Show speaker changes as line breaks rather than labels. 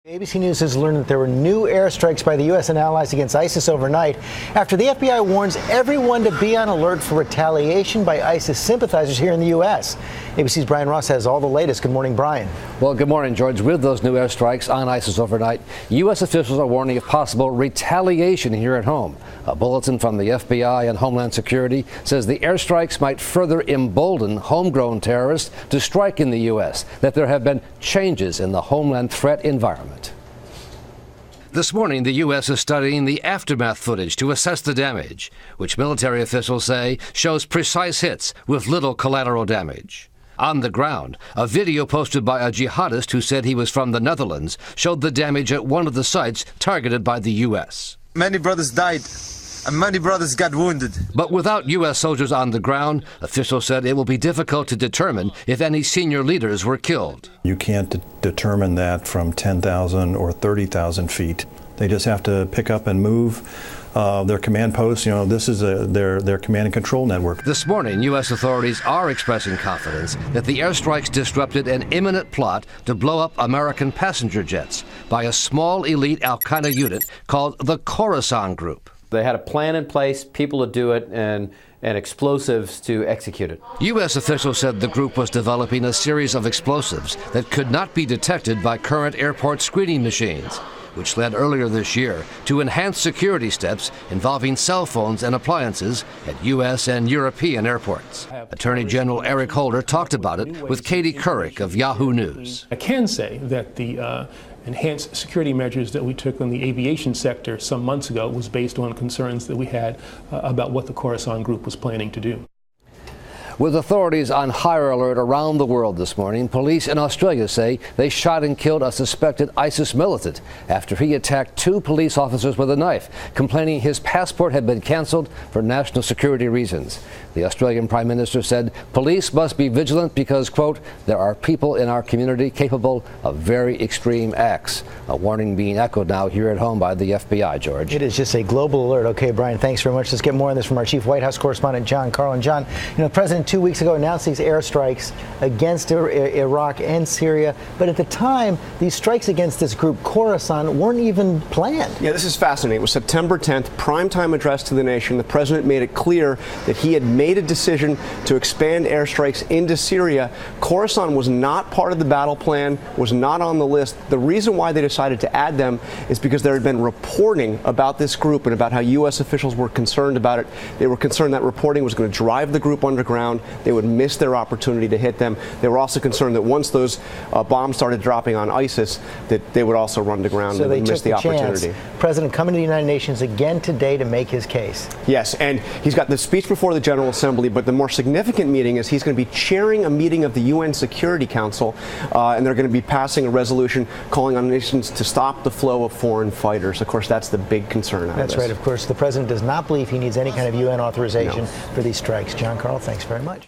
ABC News has learned that there were new airstrikes by the U.S. and allies against ISIS overnight after the FBI warns everyone to be on alert for retaliation by ISIS sympathizers here in the U.S. ABC's Brian Ross has all the latest. Good morning, Brian.
Well, good morning, George. With those new airstrikes on ISIS overnight, U.S. officials are warning of possible retaliation here at home. A bulletin from the FBI and Homeland Security says the airstrikes might further embolden homegrown terrorists to strike in the U.S., that there have been changes in the homeland threat environment. This morning, the U.S. is studying the aftermath footage to assess the damage, which military officials say shows precise hits with little collateral damage. On the ground, a video posted by a jihadist who said he was from the Netherlands showed the damage at one of the sites targeted by the U.S.
Many brothers died, and many brothers got wounded.
But without U.S. soldiers on the ground, officials said it will be difficult to determine if any senior leaders were killed.
You can't determine that from 10,000 or 30,000 feet. They just have to pick up and move their command posts. You know, this is their command and control network.
This morning, U.S. authorities are expressing confidence that the airstrikes disrupted an imminent plot to blow up American passenger jets by a small elite al-Qaeda unit called the Khorasan Group.
They had a plan in place, people to do it, and explosives to execute it.
U.S. officials said the group was developing a series of explosives that could not be detected by current airport screening machines, which led earlier this year to enhanced security steps involving cell phones and appliances at U.S. and European airports. Attorney General Eric Holder talked about it with Katie Couric of Yahoo News.
I can say that the enhanced security measures that we took on the aviation sector some months ago was based on concerns that we had about what the Khorasan Group was planning to do.
With authorities on higher alert around the world this morning, police in Australia say they shot and killed a suspected ISIS militant after he attacked two police officers with a knife, complaining his passport had been canceled for national security reasons. The Australian Prime Minister said police must be vigilant because, quote, there are people in our community capable of very extreme acts. A warning being echoed now here at home by the FBI, George.
It is just a global alert. Okay, Brian, thanks very much. Let's get more on this from our chief White House correspondent, John Carl. And John, you know, the president 2 weeks ago announced these airstrikes against Iraq and Syria, but at the time, these strikes against this group, Khorasan, weren't even planned.
Yeah, this is fascinating. It was September 10th, primetime address to the nation. The president made it clear that he had made a decision to expand airstrikes into Syria. Khorasan was not part of the battle plan, was not on the list. The reason why they decided to add them is because there had been reporting about this group and about how U.S. officials were concerned about it. They were concerned that reporting was going to drive the group underground. They would miss their opportunity to hit them. They were also concerned that once those bombs started dropping on ISIS, that they would also run to ground and miss the opportunity.
President coming to the United Nations again today to make his case.
Yes, and he's got the speech before the General Assembly, but the more significant meeting is he's going to be chairing a meeting of the UN Security Council, and they're going to be passing a resolution calling on nations to stop the flow of foreign fighters. Of course, that's the big concern out of this.
That's right. Of course, the president does not believe he needs any kind of UN authorization for these strikes. John Carl, thanks very much.